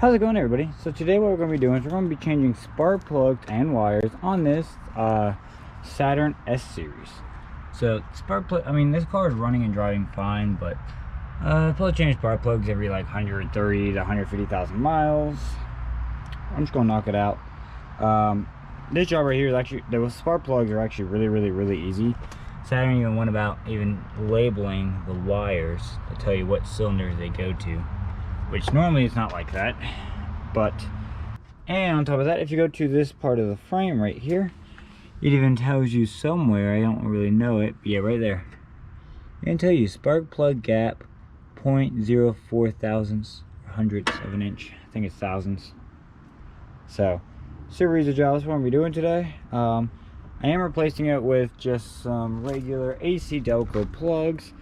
How's it going, everybody? So today what we're going to be doing is we're going to be changing spark plugs and wires on this Saturn S-Series. So spark plug, this car is running and driving fine, but probably change spark plugs every like 130 to 150,000 miles. I'm just going to knock it out. This job right here is actually, the spark plugs are actually really easy. Saturn even went about even labeling the wires to tell you what cylinders they go to, which normally it's not like that. And on top of that, if you go to this part of the frame right here, it even tells you somewhere, I don't really know it, but yeah, right there, it can tell you spark plug gap 0.04 thousandths or hundredths of an inch. I think it's thousandths. So super easy job. That's what I'm gonna be doing today. I am replacing it with just some regular AC Delco plugs.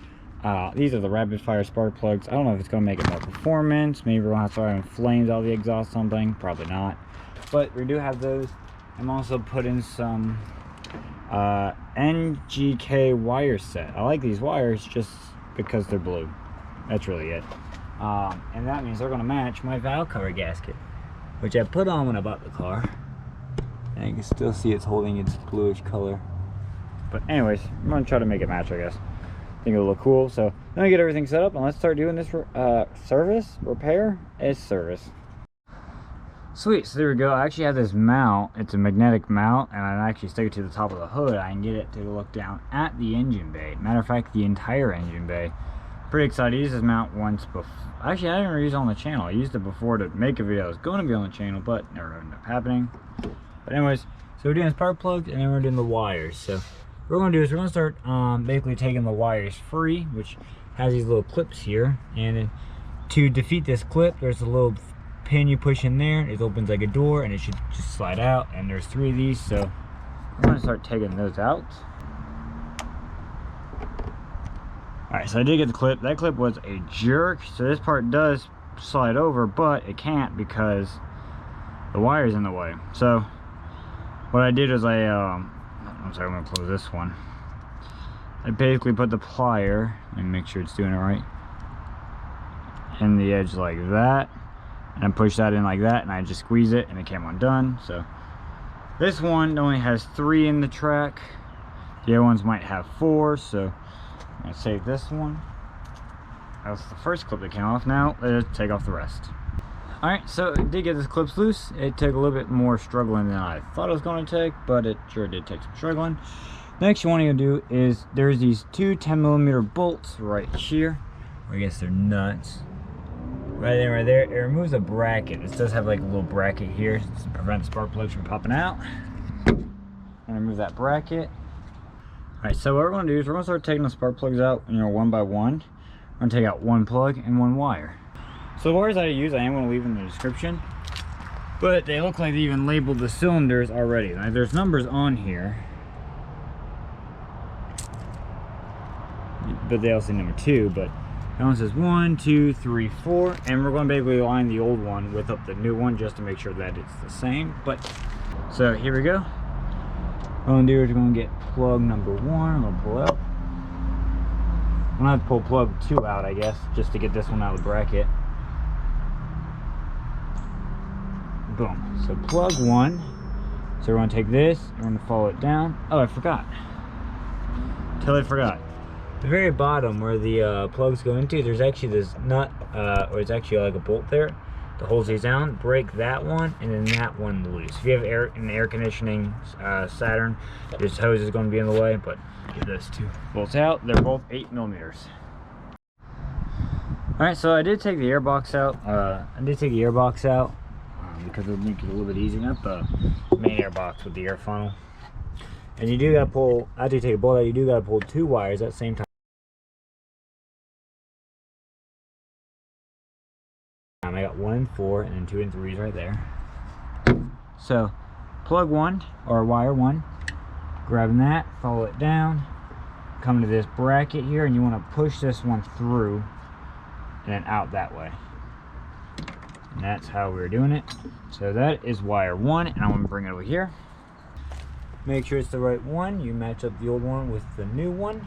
These are the rapid fire spark plugs. I don't know if it's going to make it more performance. Maybe we're going to have to start having flames out of the exhaust, something. Probably not. But we do have those. I'm also putting some NGK wire set. I like these wires just because they're blue. That's really it. And that means they're going to match my valve cover gasket, which I put on when I bought the car. And you can still see it's holding its bluish color. But anyways, I'm going to try to make it match, I guess. I think it'll look cool. So let me get everything set up and let's start doing this service. Sweet, so there we go. I actually have this mount. It's a magnetic mount, and I actually stick it to the top of the hood. I can get it to look down at the engine bay. Matter of fact, the entire engine bay. Pretty excited. I used this mount once before. Actually, I didn't really use it on the channel. I used it before to make a video. It was going to be on the channel, but never ended up happening. But anyways, so we're doing spark plugs and then we're doing the wires. So what we're going to do is we're going to start basically taking the wires free, which has these little clips here. And then to defeat this clip, there's a little pin you push in there. It opens like a door and it should just slide out. And there's 3 of these. So I'm going to start taking those out. Alright, so I did get the clip. That clip was a jerk. So this part does slide over, but it can't because the wire's in the way. So what I did is I'm sorry, I'm gonna close this one. I basically put the plier, and make sure it's doing it right, in the edge like that, and I push that in like that, and I just squeeze it, and it came undone. So this one only has 3 in the track. The other ones might have 4, so I'm gonna save this one. That's the first clip that came off. Now let's take off the rest. Alright, so I did get this clips loose. It took a little bit more struggling than I thought it was going to take, but it sure did take some struggling. Next you want to do is there's these 2 10mm bolts right here, or I guess they're nuts. Right there. It removes a bracket. This does have like a little bracket here to prevent spark plugs from popping out. And remove that bracket. Alright, so what we're going to do is we're going to start taking the spark plugs out, one by one. We're going to take out 1 plug and 1 wire. So the wires I use, I am going to leave in the description, but they look like they even labeled the cylinders already. Now, there's numbers on here, but they also say number 2, but that one says 1, 2, 3, 4, and we're going to basically line the old one with up the new one just to make sure that it's the same. But so here we go. What I'm going to do is we're going to get plug number 1. I'm going to pull out. I'm going to have to pull plug 2 out, I guess, just to get this one out of the bracket. Boom. So plug 1. So we're going to take this and we're going to follow it down. Oh, I forgot. Totally forgot. The very bottom where the plugs go into, there's actually this nut, or it's actually like a bolt there that holds these down. Break that one and then that one loose. If you have an air conditioning Saturn, this hose is going to be in the way, but get those 2 bolts out. They're both 8mm. Alright, so I did take the air box out. Because it'll make it a little bit easier. Not the main air box with the air funnel. And you do gotta pull, after you take a bolt out, you do gotta pull 2 wires at the same time. I got 1 and 4 and then 2 and 3s right there. So plug 1 or wire 1, grabbing that, follow it down, come to this bracket here, and you want to push this one through and then out that way. And that's how we're doing it. So that is wire 1, and I'm going to bring it over here. Make sure it's the right one. You match up the old one with the new one.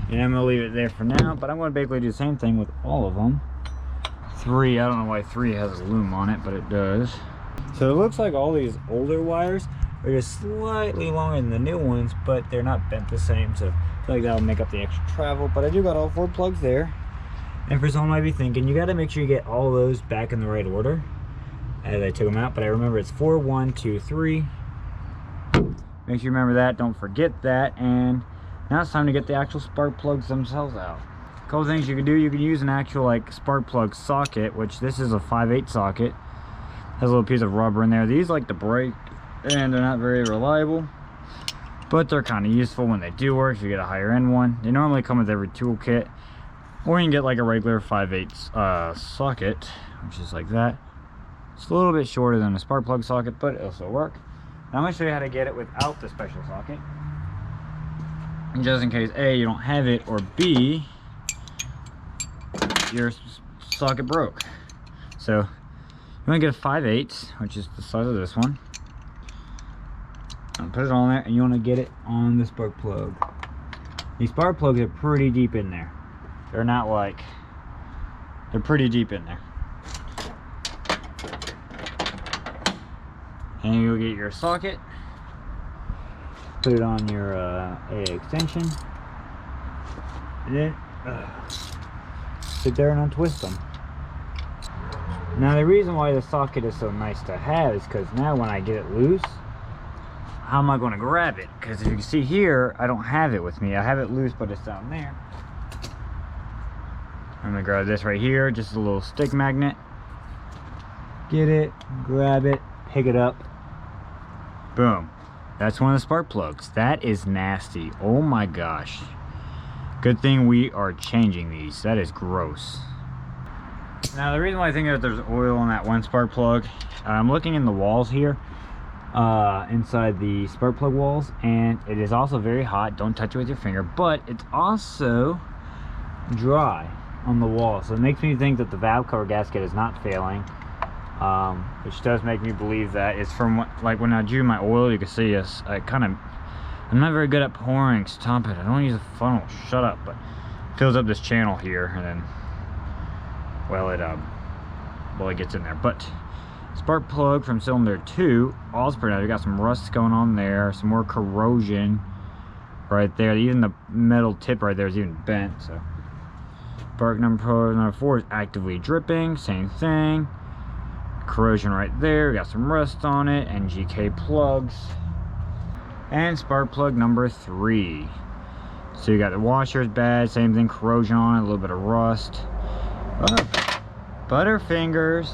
And I'm going to leave it there for now, but I'm going to basically do the same thing with all of them. 3. I don't know why 3 has a loom on it, but it does. So it looks like all these older wires are just slightly longer than the new ones, but they're not bent the same, so I feel like that'll make up the extra travel. But I do got all 4 plugs there. And for someone might be thinking, you got to make sure you get all those back in the right order as I took them out. But I remember it's 4, 1, 2, 3. Make sure you remember that. Don't forget that. And now it's time to get the actual spark plugs themselves out. A couple things you can do. You can use an actual like spark plug socket, which this is a 5/8 socket. Has a little piece of rubber in there. These like to break, and they're not very reliable, but they're kind of useful when they do work if you get a higher end one. They normally come with every toolkit, or you can get like a regular 5/8 socket, which is like that. It's a little bit shorter than a spark plug socket, but it'll still work. Now I'm going to show you how to get it without the special socket, just in case A, you don't have it, or B, your socket broke. So you want to get a 5/8, which is the size of this one, and put it on there, and you want to get it on the spark plug. These spark plugs are pretty deep in there. They're not like, they're pretty deep in there. And you'll get your socket, put it on your AA extension, and then sit there and untwist them. Now the reason why the socket is so nice to have is because now when I get it loose, how am I going to grab it? Because if you can see here, I don't have it with me. I have it loose, but it's down there. I'm going to grab this right here, just a little stick magnet. Get it, grab it, pick it up. Boom. That's one of the spark plugs. That is nasty. Oh my gosh. Good thing we are changing these. That is gross. Now the reason why I think that there's oil on that one spark plug, I'm looking in the walls here, inside the spark plug walls, and it is also very hot. Don't touch it with your finger, but it's also dry on the wall, so it makes me think that the valve cover gasket is not failing, which does make me believe that it's from like when I drew my oil. You can see I'm not very good at pouring. Stop it, I don't use a funnel, shut up. But it fills up this channel here, and then it gets in there. But spark plug from cylinder 2, all's pretty nice. We got some rust going on there, some more corrosion right there. Even the metal tip right there is even bent. So spark number 4 is actively dripping, same thing. Corrosion right there, we got some rust on it, NGK plugs. And spark plug number 3. So you got the washer's bad, same thing, corrosion on it, a little bit of rust. Butterfingers.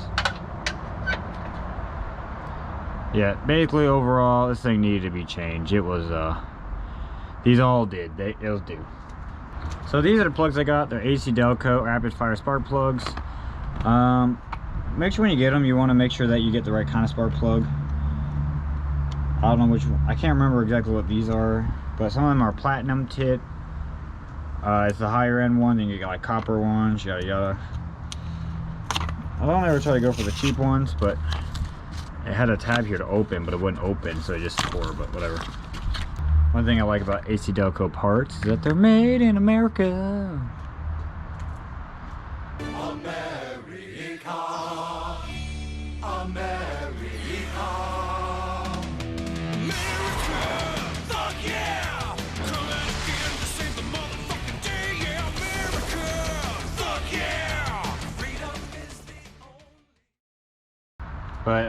Yeah, basically overall this thing needed to be changed. It was these all did, it was due. So these are the plugs I got. They're AC Delco rapid fire spark plugs. Make sure when you get them, you want to make sure that you get the right kind of spark plug. I don't know which one, I can't remember exactly what these are, but some of them are platinum tip. It's the higher end one, then you get like copper ones, yada yada. I don't ever try to go for the cheap ones, but it had a tab here to open, but it wouldn't open, so it just tore, but whatever. One thing I like about AC Delco parts is that they're made in America. America, America, America, fuck yeah! Coming again to save the motherfucking day, yeah, America, fuck yeah! Freedom is the only. But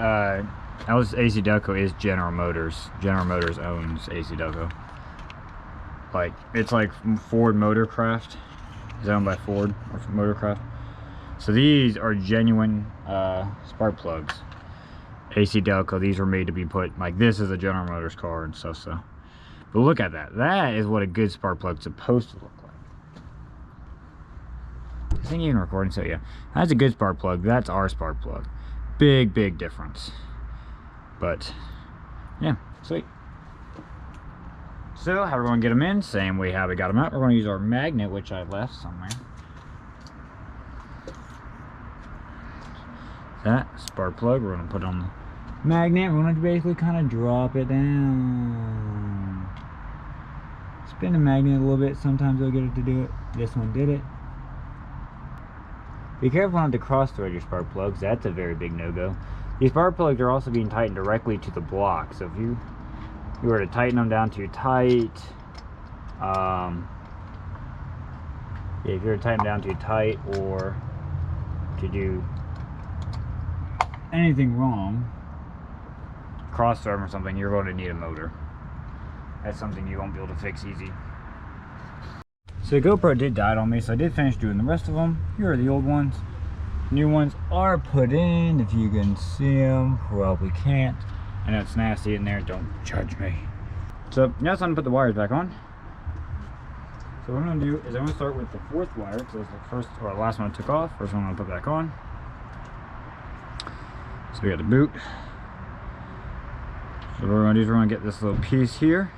that was AC Delco is General Motors. General Motors owns AC Delco. Like, it's like Ford Motorcraft. It's owned by Ford or Motorcraft. So these are genuine spark plugs. AC Delco, these were made to be put, like this is a General Motors car and stuff, so. But look at that. That is what a good spark plug's supposed to look like. This thing even recording, so yeah. That's a good spark plug. That's our spark plug. Big, big difference. But, yeah, sweet. So, how we're going to get them in? Same way how we got them out. We're going to use our magnet, which I left somewhere. That spark plug, we're going to put on the magnet. We're going to basically kind of drop it down. Spin the magnet a little bit. Sometimes it'll get it to do it. This one did it. Be careful not to cross thread your spark plugs. That's a very big no-go. These spark plugs are also being tightened directly to the block. So if you were to tighten them down too tight, yeah, if you were to tighten them down too tight or to do anything wrong, cross thread or something, you're going to need a motor. That's something you won't be able to fix easy. So the GoPro did die on me, so I did finish doing the rest of them. Here are the old ones. New ones are put in, if you can see them. Probably can't. I know it's nasty in there, don't judge me. So now it's time to put the wires back on. So what I'm going to do is I'm going to start with the fourth wire, because it's the first or the last one I took off. First one I'm going to put back on. So we got the boot. So what we're going to do is we're going to get this little piece here.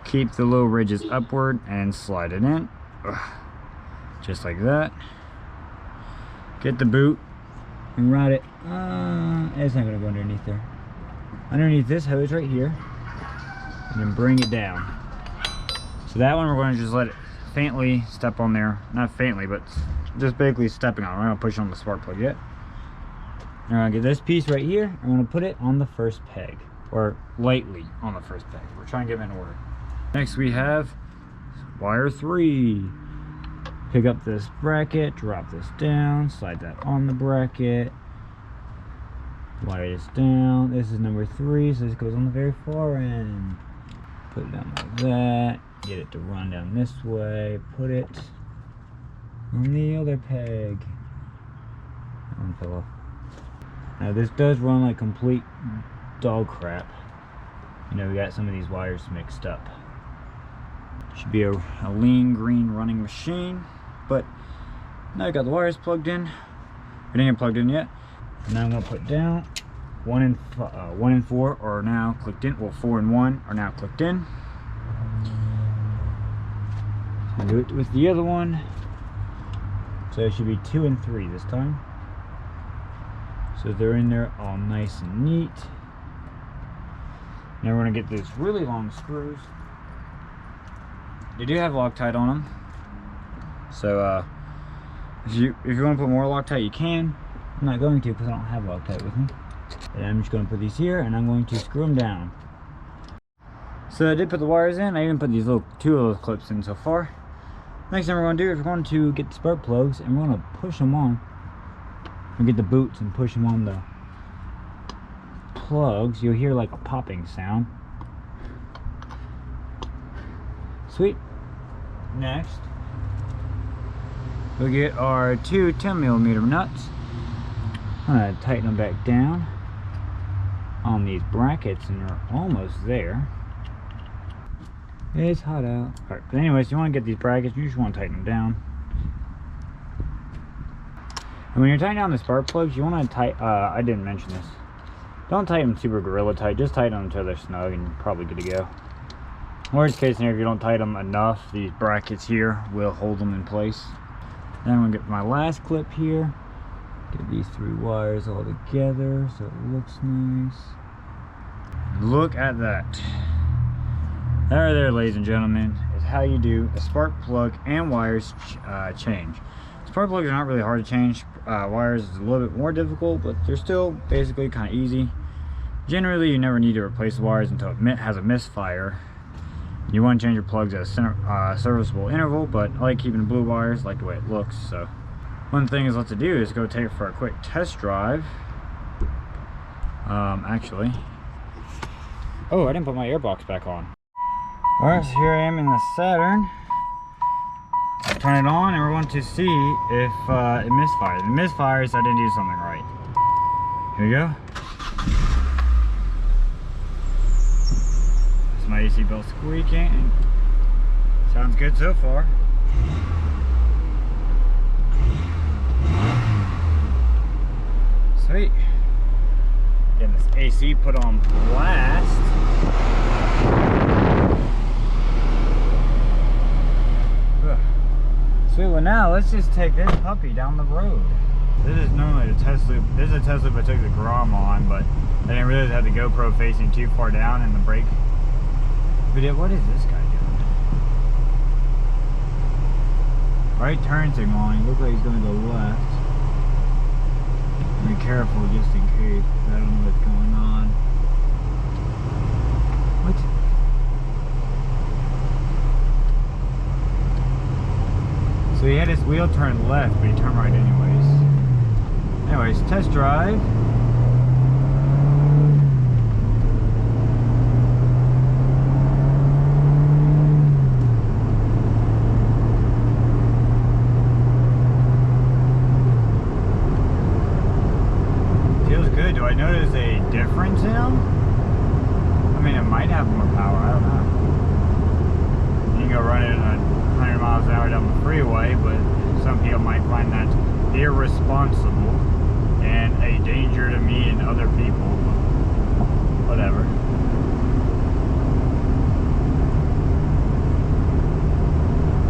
Keep the little ridges upward and slide it in. Just like that. Get the boot and route it. It's not going to go underneath there. Underneath this hose right here. And then bring it down. So that one we're going to just let it faintly step on there. Not faintly, but just basically stepping on it. We're not going to push on the spark plug yet. I'm going to get this piece right here. I'm going to put it on the first peg. Or lightly on the first peg. We're trying to get them in order. Next we have wire 3. Pick up this bracket, drop this down, slide that on the bracket. Wire this down. This is number 3, so this goes on the very far end. Put it down like that. Get it to run down this way. Put it on the other peg. That one fell off. Now this does run like complete dog crap. You know, we got some of these wires mixed up. Should be a lean green running machine, but now I got the wires plugged in. It ain't plugged in yet. And now I'm gonna put down 1 and 4 are now clicked in. Well, 4 and 1 are now clicked in. So I'll do it with the other one. So it should be 2 and 3 this time. So they're in there all nice and neat. Now we're gonna get these really long screws. They do have Loctite on them. So if you want to put more Loctite, you can. I'm not going to because I don't have Loctite with me. And I'm just going to put these here and I'm going to screw them down. So I did put the wires in. I even put these little 2 of those clips in so far. Next thing we're going to do is we're going to get the spark plugs and we're going to push them on. We'll get the boots and push them on the plugs. You'll hear like a popping sound. Sweet. Next, we'll get our 2 10mm nuts. I'm going to tighten them back down on these brackets and they're almost there. It's hot out. Alright, but anyways, you want to get these brackets, you just want to tighten them down. And when you're tightening down the spark plugs, you want to tighten, I didn't mention this. Don't tighten them super gorilla tight, just tighten them until they're snug and you're probably good to go. Worst case scenario, if you don't tighten them enough, these brackets here will hold them in place. Then I'm going to get my last clip here. Get these 3 wires all together so it looks nice. Look at that. There, ladies and gentlemen, is how you do a spark plug and wires change. Spark plugs are not really hard to change. Wires is a little bit more difficult, but they're still basically kind of easy. Generally, you never need to replace the wires until it has a misfire. You want to change your plugs at a serviceable interval, but I like keeping the blue wires, like the way it looks. So one thing is let's do is go take it for a quick test drive. Actually, oh, I didn't put my airbox back on. All right, so here I am in the Saturn. Turn it on, and we're going to see if it misfires. If it misfires, I didn't do something right. Here we go. My AC belt squeaking. Sounds good so far. Sweet. Getting this AC put on blast. Ugh. Sweet, well now let's just take this puppy down the road. This is normally a test loop. This is a test loop I took the Grom on, but I didn't realize I had the GoPro facing too far down and the brake. But what is this guy doing? Right turn signaling. Looks like he's going to go left. careful just in case. I don't know what's going on. What? So he had his wheel turn left, but he turned right anyways. Anyways, test drive. Feels good. Do I notice a difference in them? I mean, it might have more power. I don't know. You can go run it at 100 miles an hour down the freeway, but some people might find that irresponsible and a danger to me and other people. Whatever.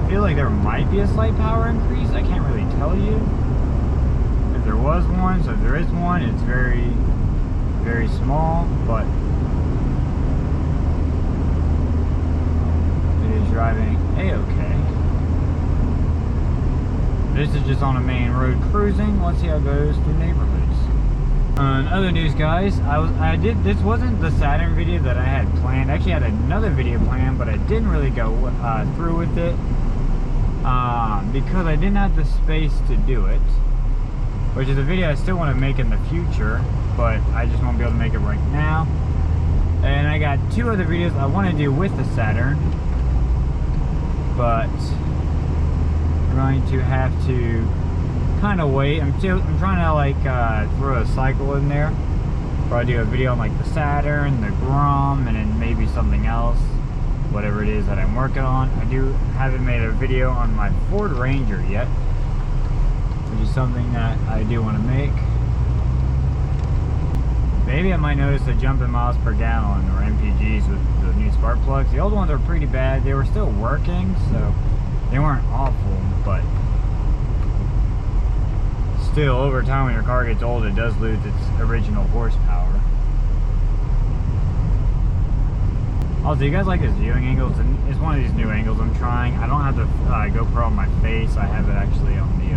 I feel like there might be a slight power increase. I can't really tell you if there was one. So if there is one, it's very, very small, but it is driving a-okay. This is just on a main road cruising. Let's see how it goes through neighborhoods. On other news, guys, this wasn't the Saturn video that I had planned. I actually had another video planned, but I didn't really go through with it because I didn't have the space to do it, which is a video I still want to make in the future, but I just won't be able to make it right now. And I got two other videos I want to do with the Saturn, but I'm going to have to kind of wait. I'm trying to like throw a cycle in there. Probably do a video on like the Saturn, the Grom, and then maybe something else, whatever it is that I'm working on. I haven't made a video on my Ford Ranger yet, which is something that I do want to make. Maybe I might notice a jump in miles per gallon or MPGs with the new spark plugs. The old ones are pretty bad. They were still working, so they weren't awful, but still, over time when your car gets old, it does lose its original horsepower. Also, you guys like this viewing angle? It's one of these new angles I'm trying. I don't have the GoPro on my face. I have it actually on the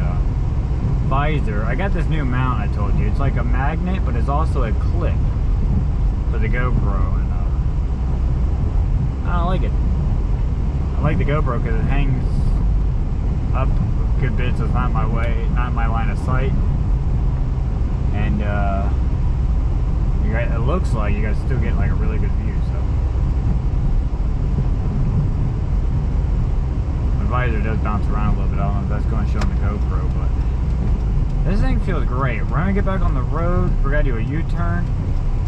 visor. I got this new mount I told you. It's like a magnet, but it's also a clip for the GoPro, and I like it. I like the GoPro because it hangs up a good bit, so it's not my line of sight, and it looks like you guys still get like a really good view. So my visor does bounce around a little bit. I don't know if that's going to show on the GoPro, but this thing feels great. We're gonna get back on the road. We're gonna do a U-turn.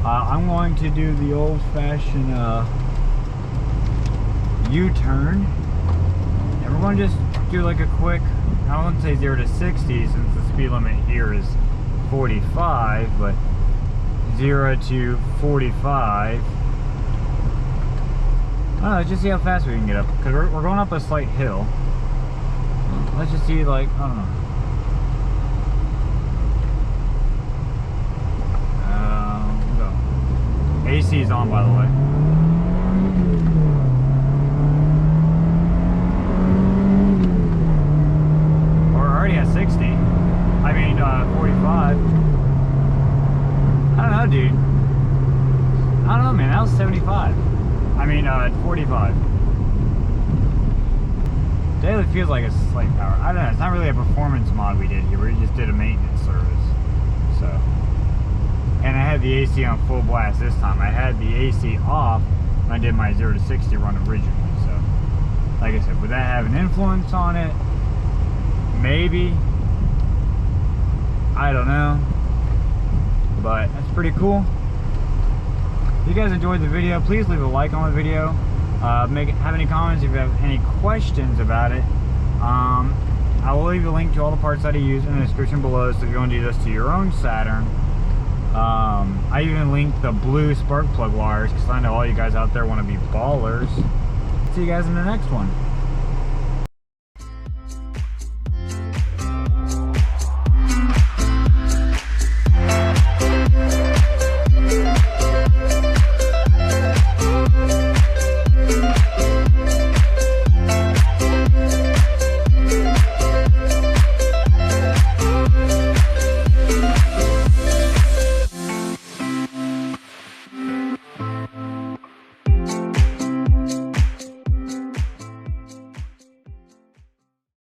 I'm going to do the old-fashioned U-turn, and we're going to just do like a quick, I wouldn't say 0 to 60 since the speed limit here is 45, but 0 to 45. I don't know, let's just see how fast we can get up, because we're going up a slight hill. Let's just see, like, I don't know. We'll go. AC is on, by the way. At 60. I mean 45. I don't know, dude. I don't know, man. That was 75. I mean 45. Daily feels like a slight power. I don't know. It's not really a performance mod we did here. We just did a maintenance service. So, and I had the AC on full blast this time. I had the AC off when I did my 0 to 60 run originally. So, like I said, would that have an influence on it? Maybe. I don't know. But that's pretty cool. If you guys enjoyed the video, please leave a like on the video. Have any comments if you have any questions about it. I will leave a link to all the parts that I use in the description below, so if you want to do this to your own Saturn. I even linked the blue spark plug wires because I know all you guys out there want to be ballers. See you guys in the next one.